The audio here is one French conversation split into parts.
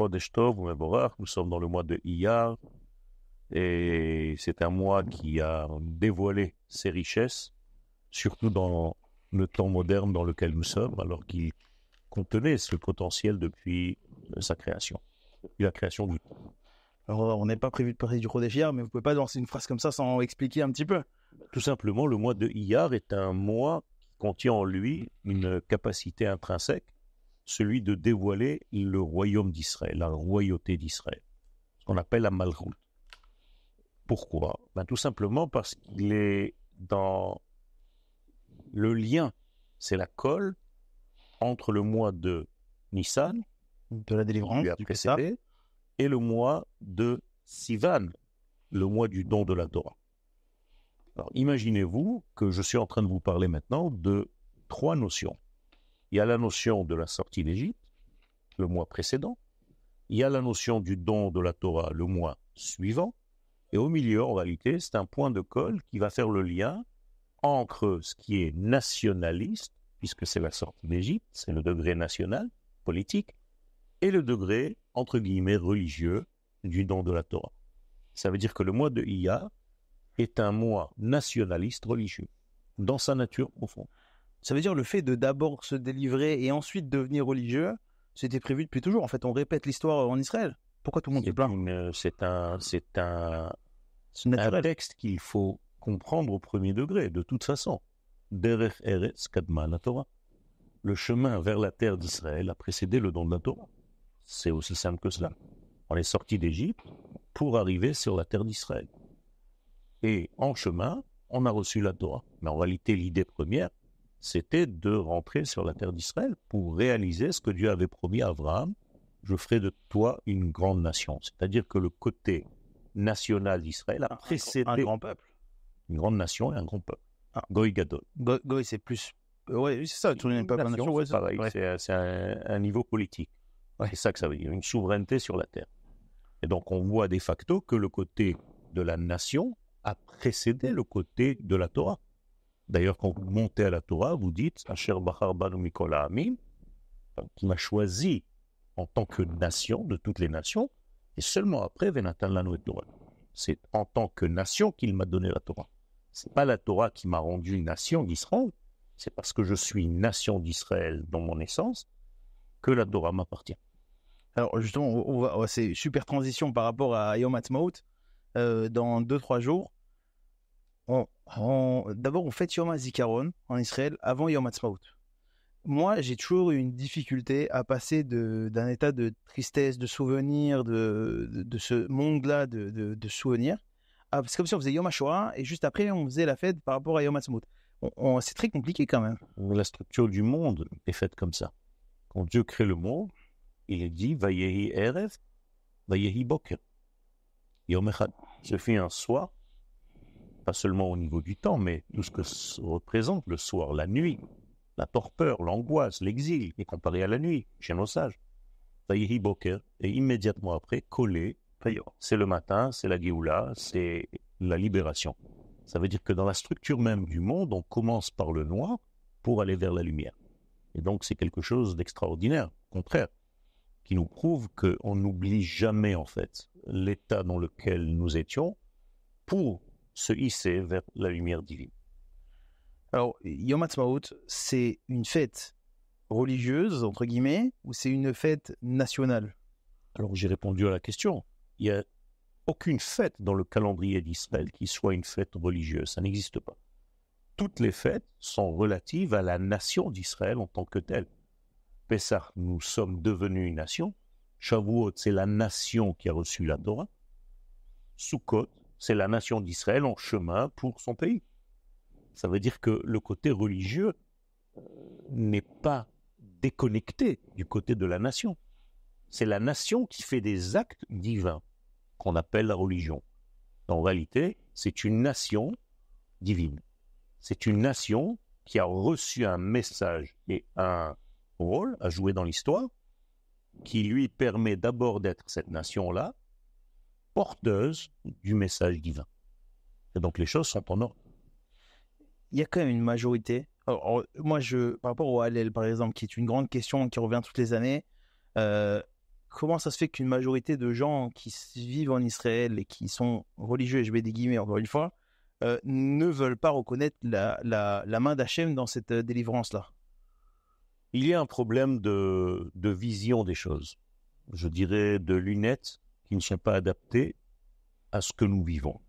Chodesh Tov ou Mevorach, nous sommes dans le mois de Iyar, et c'est un mois qui a dévoilé ses richesses, surtout dans le temps moderne dans lequel nous sommes, alors qu'il contenait ce potentiel depuis sa création, depuis la création du temps. Alors, on n'est pas prévu de parler du Chodesh Iyar, mais vous pouvez pas lancer une phrase comme ça sans expliquer un petit peu. Tout simplement, le mois de Iyar est un mois qui contient en lui une capacité intrinsèque, celui de dévoiler le royaume d'Israël, la royauté d'Israël, ce qu'on appelle la Malchut. Pourquoi? Tout simplement parce qu'il est dans le lien, c'est la colle entre le mois de Nissan, De la délivrance, lui a du précédé, et le mois de Sivan, le mois du don de la Torah. Alors, imaginez-vous que je suis en train de vous parler maintenant de 3 notions. Il y a la notion de la sortie d'Égypte, le mois précédent. Il y a la notion du don de la Torah, le mois suivant. Et au milieu, en réalité, c'est un point de colle qui va faire le lien entre ce qui est nationaliste, puisque c'est la sortie d'Égypte, c'est le degré national, politique, et le degré, entre guillemets, religieux du don de la Torah. Ça veut dire que le mois de Iyar est un mois nationaliste religieux, dans sa nature profonde. Ça veut dire le fait de d'abord se délivrer et ensuite devenir religieux, c'était prévu depuis toujours. En fait, on répète l'histoire en Israël. Pourquoi tout le monde se plaint? C'est un naturel. texte qu'il faut comprendre au premier degré, de toute façon. Derech Eretz Kadma la Torah. Le chemin vers la terre d'Israël a précédé le don de la Torah. C'est aussi simple que cela. On est sorti d'Égypte pour arriver sur la terre d'Israël. Et en chemin, on a reçu la Torah. Mais en réalité, l'idée première, c'était de rentrer sur la terre d'Israël pour réaliser ce que Dieu avait promis à Abraham. Je ferai de toi une grande nation. C'est-à-dire que le côté national d'Israël a précédé Un grand peuple. une grande nation et un grand peuple. Ah. Goy Gadol. Goy, c'est plus... Oui, c'est ça, tourner une peuple en nation. Ouais, C'est pareil, ouais. c'est un niveau politique. C'est ça que ça veut dire, une souveraineté sur la terre. Et donc on voit de facto que le côté de la nation a précédé le côté de la Torah. D'ailleurs, quand vous montez à la Torah, vous dites « Asher Bachar Banu Mikol Ha'amim » qui m'a choisi en tant que nation de toutes les nations, et seulement après, Venatan Lanu et Torah. C'est en tant que nation qu'il m'a donné la Torah. C'est pas la Torah qui m'a rendu une nation d'Israël, c'est parce que je suis une nation d'Israël dans mon essence que la Torah m'appartient. Alors justement, c'est super transition par rapport à Yom Ha'atzmaut. Dans 2-3 jours, d'abord on fête Yom HaZikaron en Israël avant Yom Ha'atzmaut. Moi, j'ai toujours eu une difficulté à passer d'un état de tristesse, de souvenir, de ce monde-là de souvenirs. C'est comme si on faisait Yom HaShoah et juste après on faisait la fête par rapport à Yom Ha'atzmaut. C'est très compliqué quand même. La structure du monde est faite comme ça. Quand Dieu crée le monde, il dit Vayehi Erev, Vayehi Boker. Yom Echad. Il fait un soir, pas seulement au niveau du temps, mais tout ce que représente le soir, la nuit, la torpeur, l'angoisse, l'exil, est comparé à la nuit, chez nos sages. Vayehi Boker, et immédiatement après, collé, c'est le matin, c'est la Géoula, c'est la libération. Ça veut dire que dans la structure même du monde, on commence par le noir pour aller vers la lumière. Et donc c'est quelque chose d'extraordinaire, au contraire, qui nous prouve qu'on n'oublie jamais en fait l'état dans lequel nous étions pour se hisser vers la lumière divine. Alors, Yom Ha'atzmaut, c'est une fête religieuse, entre guillemets, ou c'est une fête nationale? Alors j'ai répondu à la question. Il n'y a aucune fête dans le calendrier d'Israël qui soit une fête religieuse. Ça n'existe pas. Toutes les fêtes sont relatives à la nation d'Israël en tant que telle. Pessah, nous sommes devenus une nation. Shavuot, c'est la nation qui a reçu la Torah. Sukkot, c'est la nation d'Israël en chemin pour son pays. Ça veut dire que le côté religieux n'est pas déconnecté du côté de la nation. C'est la nation qui fait des actes divins qu'on appelle la religion. En réalité, c'est une nation divine. C'est une nation qui a reçu un message et un rôle à jouer dans l'histoire qui lui permet d'abord d'être cette nation-là porteuse du message divin. Et donc les choses sont en ordre. Il y a quand même une majorité. Alors, moi, par rapport au Hallel, par exemple, qui est une grande question qui revient toutes les années, comment ça se fait qu'une majorité de gens qui vivent en Israël et qui sont religieux, et je mets des guillemets encore une fois, ne veulent pas reconnaître la main d'Hachem dans cette délivrance-là? Il y a un problème de vision des choses. Je dirais de lunettes qui ne sont pas adaptées à ce que nous vivons.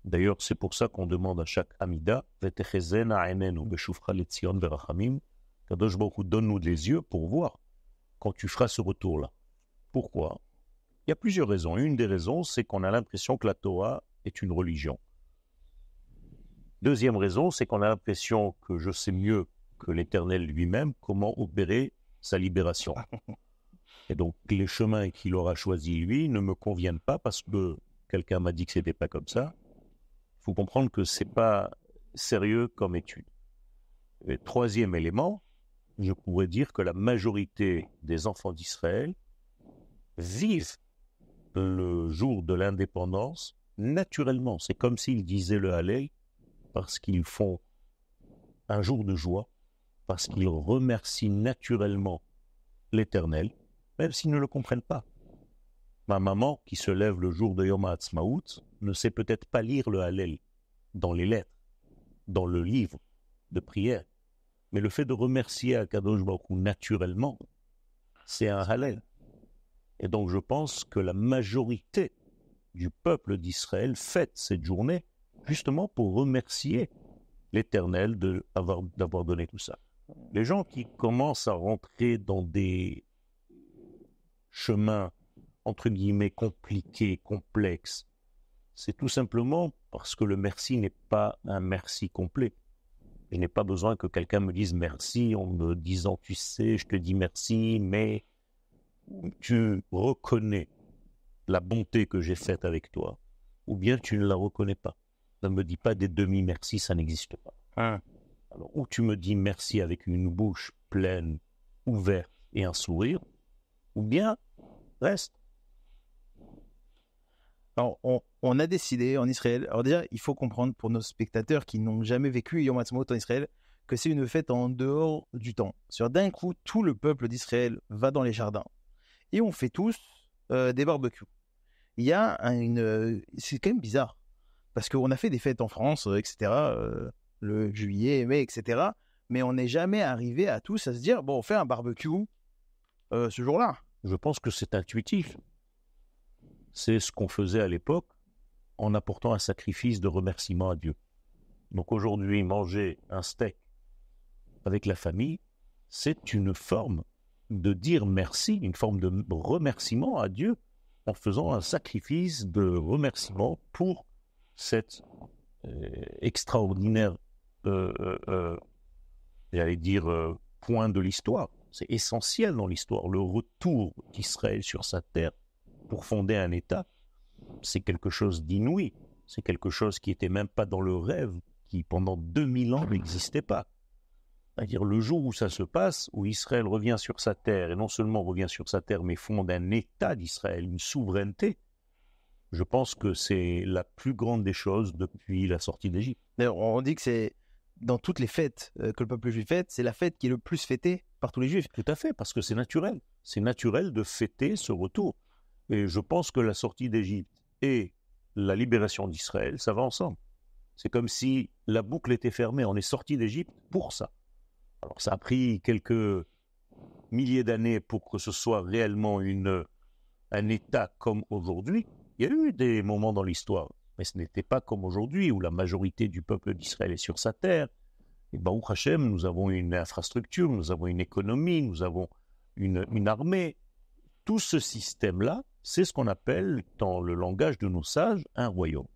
D'ailleurs, c'est pour ça qu'on demande à chaque Amida, Vetechezena ainenu beshuvcha letzion verachamim, Kadosh Baruch Hu, donne-nous des yeux pour voir quand tu feras ce retour-là. Pourquoi? Il y a plusieurs raisons. Une des raisons, c'est qu'on a l'impression que la Torah est une religion. Deuxième raison, c'est qu'on a l'impression que je sais mieux que l'Éternel lui-même comment opérer sa libération. Et donc, les chemins qu'il aura choisis, lui, ne me conviennent pas parce que quelqu'un m'a dit que ce n'était pas comme ça. Il faut comprendre que ce n'est pas sérieux comme étude. Et troisième élément, je pourrais dire que la majorité des enfants d'Israël vivent le jour de l'indépendance naturellement. C'est comme s'ils disaient le Hallel parce qu'ils font un jour de joie, parce qu'ils remercient naturellement l'Éternel, même s'ils ne le comprennent pas. Ma maman, qui se lève le jour de Yom HaAtzmaout, ne sait peut-être pas lire le Hallel dans les lettres, dans le livre de prière. Mais le fait de remercier Akadosh Baruch Hu naturellement, c'est un Hallel. Et donc je pense que la majorité du peuple d'Israël fête cette journée justement pour remercier l'Éternel d'avoir donné tout ça. Les gens qui commencent à rentrer dans des chemins, entre guillemets, compliqués, complexes, c'est tout simplement parce que le merci n'est pas un merci complet. Je n'ai pas besoin que quelqu'un me dise merci en me disant, tu sais, je te dis merci, mais tu reconnais la bonté que j'ai faite avec toi, ou bien tu ne la reconnais pas. Ne me dis pas des demi-merci, ça n'existe pas. Alors, ou tu me dis merci avec une bouche pleine, ouverte et un sourire, ou bien reste. Alors, on a décidé en Israël, alors déjà, il faut comprendre pour nos spectateurs qui n'ont jamais vécu Yom HaAtzmaut en Israël, que c'est une fête en dehors du temps. D'un coup, tout le peuple d'Israël va dans les jardins et on fait tous des barbecues. Il y a c'est quand même bizarre, parce qu'on a fait des fêtes en France, etc., le juillet, mai, etc., mais on n'est jamais arrivé à tous à se dire, bon, on fait un barbecue ce jour-là. Je pense que c'est intuitif. C'est ce qu'on faisait à l'époque en apportant un sacrifice de remerciement à Dieu. Donc aujourd'hui, manger un steak avec la famille, c'est une forme de dire merci, une forme de remerciement à Dieu en faisant un sacrifice de remerciement pour cette extraordinaire, j'allais dire, point de l'histoire. C'est essentiel dans l'histoire. Le retour d'Israël sur sa terre pour fonder un État, c'est quelque chose d'inouï. C'est quelque chose qui n'était même pas dans le rêve, qui pendant 2000 ans n'existait pas. C'est-à-dire le jour où ça se passe, où Israël revient sur sa terre, et non seulement revient sur sa terre, mais fonde un État d'Israël, une souveraineté, je pense que c'est la plus grande des choses depuis la sortie d'Égypte. D'ailleurs, on dit que c'est dans toutes les fêtes que le peuple juif fête, c'est la fête qui est le plus fêtée par tous les juifs. Tout à fait, parce que c'est naturel. C'est naturel de fêter ce retour. Et je pense que la sortie d'Égypte et la libération d'Israël, ça va ensemble. C'est comme si la boucle était fermée. On est sorti d'Égypte pour ça. Alors ça a pris quelques milliers d'années pour que ce soit réellement un État comme aujourd'hui. Il y a eu des moments dans l'histoire, mais ce n'était pas comme aujourd'hui où la majorité du peuple d'Israël est sur sa terre. Et Baruch Hashem, nous avons une infrastructure, nous avons une économie, nous avons une armée. Tout ce système-là, c'est ce qu'on appelle, dans le langage de nos sages, un royaume.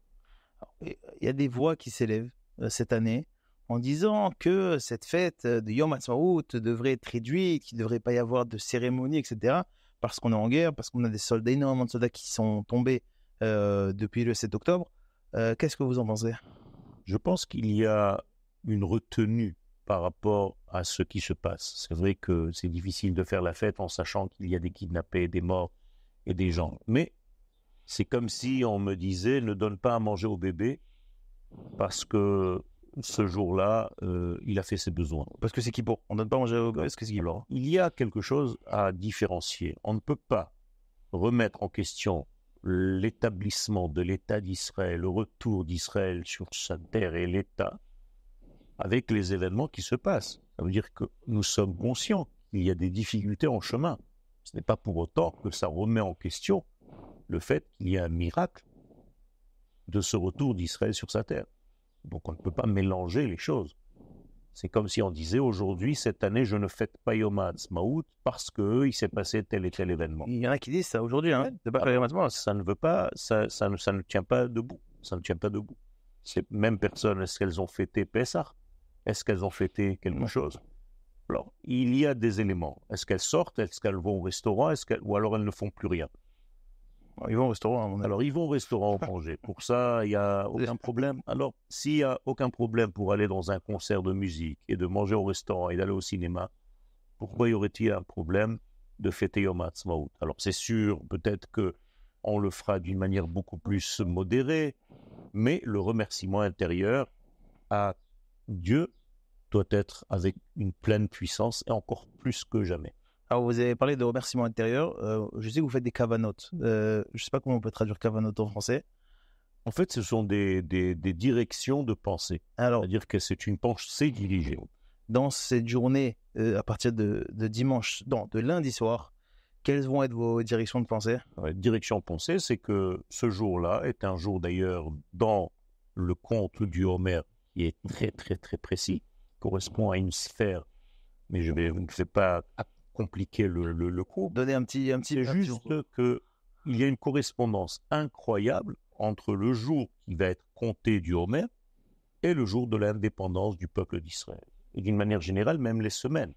Il y a des voix qui s'élèvent cette année en disant que cette fête de Yom HaAtzmaut devrait être réduite, qu'il ne devrait pas y avoir de cérémonie, etc., parce qu'on est en guerre, parce qu'on a des soldats, énormément de soldats qui sont tombés depuis le 7 octobre. Qu'est-ce que vous en pensez? Je pense qu'il y a une retenue par rapport à ce qui se passe. C'est vrai que c'est difficile de faire la fête en sachant qu'il y a des kidnappés, des morts et des gens. Mais c'est comme si on me disait ne donne pas à manger au bébé parce que ce jour-là, il a fait ses besoins. Parce que c'est qui pour? On ne donne pas à manger au bébé parce que c'est qui? Alors, il y a quelque chose à différencier. On ne peut pas remettre en question l'établissement de l'État d'Israël, le retour d'Israël sur sa terre et l'État, avec les événements qui se passent. Ça veut dire que nous sommes conscients qu'il y a des difficultés en chemin. Ce n'est pas pour autant que ça remet en question le fait qu'il y a un miracle de ce retour d'Israël sur sa terre. Donc on ne peut pas mélanger les choses. C'est comme si on disait aujourd'hui, cette année, je ne fête pas Yom HaAtzmaut parce qu'il s'est passé tel et tel événement. Il y en a qui disent ça aujourd'hui, hein. C'est pas vraiment. Ça ne veut pas, ça ne tient pas debout. Ça ne tient pas debout. Ces mêmes personnes, est-ce qu'elles ont fêté Pessah? Est-ce qu'elles ont fêté quelque chose? Alors, il y a des éléments. Est-ce qu'elles sortent? Est-ce qu'elles vont au restaurant? Ou alors elles ne font plus rien? Ils vont au restaurant. Alors, ils vont au restaurant manger. Pour ça, il n'y a aucun problème. Alors, s'il n'y a aucun problème pour aller dans un concert de musique et de manger au restaurant et d'aller au cinéma, pourquoi y aurait-il un problème de fêter Yom HaAtzmaut? Alors, c'est sûr, peut-être qu'on le fera d'une manière beaucoup plus modérée, mais le remerciement intérieur à Dieu doit être avec une pleine puissance et encore plus que jamais. Alors, vous avez parlé de remerciement intérieur. Je sais que vous faites des kavanot. Je ne sais pas comment on peut traduire kavanot en français. En fait, ce sont des directions de pensée. Alors, c'est-à-dire que c'est une pensée dirigée. Dans cette journée, à partir de dimanche, de lundi soir, quelles vont être vos directions de pensée? Direction de pensée, c'est que ce jour-là est un jour d'ailleurs dans le conte du Homer qui est très très très précis, correspond à une sphère, mais je ne vais pas compliquer le cours. Donner un petit c'est juste qu'il y a une correspondance incroyable entre le jour qui va être compté du Homer et le jour de l'indépendance du peuple d'Israël. Et d'une manière générale, même les semaines.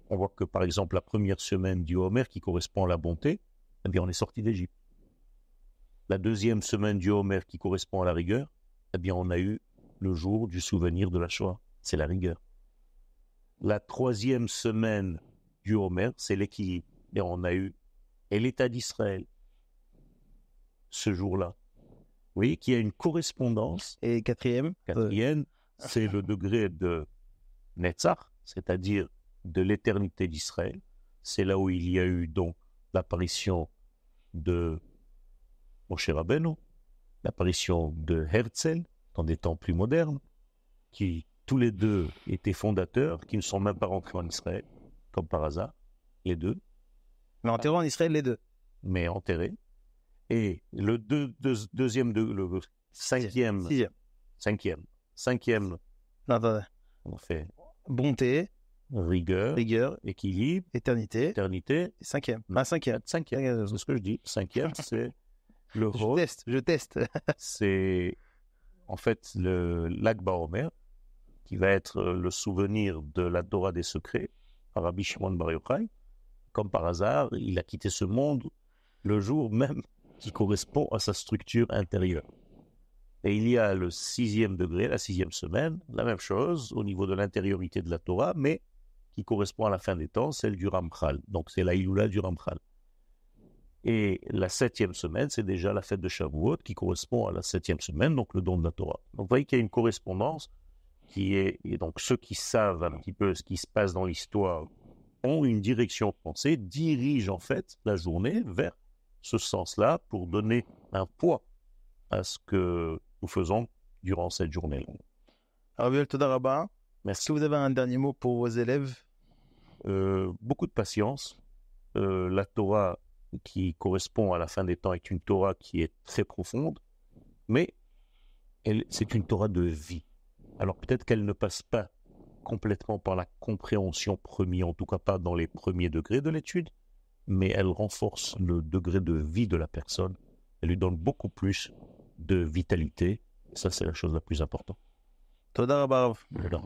On voit que par exemple la première semaine du Homer qui correspond à la bonté, eh bien on est sorti d'Égypte. La deuxième semaine du Homer qui correspond à la rigueur, eh bien on a eu le jour du souvenir de la Shoah, c'est la rigueur. La troisième semaine du Homer, c'est l'équilibre. Et on a eu l'État d'Israël ce jour-là. Vous voyez qu'il y a une correspondance. Et quatrième, c'est le degré de Netzach, c'est-à-dire de l'éternité d'Israël. C'est là où il y a eu donc l'apparition de Moshe Rabbeinu, l'apparition de Herzl dans des temps plus modernes, qui tous les deux étaient fondateurs, qui ne sont même pas rentrés en Israël, comme par hasard, les deux. Mais enterrés en Israël, les deux. Mais enterrés. Et le cinquième. Non, attendez. On fait bonté, rigueur, équilibre, éternité, et cinquième. Cinquième, c'est ce que je dis. Cinquième, c'est le rôle. Je teste. C'est en fait l'Ag BaOmer, qui va être le souvenir de la Torah des secrets, par Rabbi Shimon Bar Yochai. Comme par hasard, il a quitté ce monde le jour même qui correspond à sa structure intérieure. Et il y a le 6e degré, la 6e semaine, la même chose au niveau de l'intériorité de la Torah, mais qui correspond à la fin des temps, celle du Ramchal. Donc c'est la Iloula du Ramchal. Et la 7e semaine, c'est déjà la fête de Shavuot qui correspond à la 7e semaine, donc le don de la Torah. Donc vous voyez qu'il y a une correspondance et donc ceux qui savent un petit peu ce qui se passe dans l'histoire ont une direction de pensée, dirigent en fait la journée vers ce sens-là pour donner un poids à ce que nous faisons durant cette journée-là. Rabbi Toda Rabba, merci. Est-ce que vous avez un dernier mot pour vos élèves? Beaucoup de patience. La Torah qui correspond à la fin des temps est une Torah qui est très profonde, mais c'est une Torah de vie. Alors peut-être qu'elle ne passe pas complètement par la compréhension première, en tout cas pas dans les premiers degrés de l'étude, mais elle renforce le degré de vie de la personne. Elle lui donne beaucoup plus de vitalité. Ça, c'est la chose la plus importante. Toda Rabba. Voilà.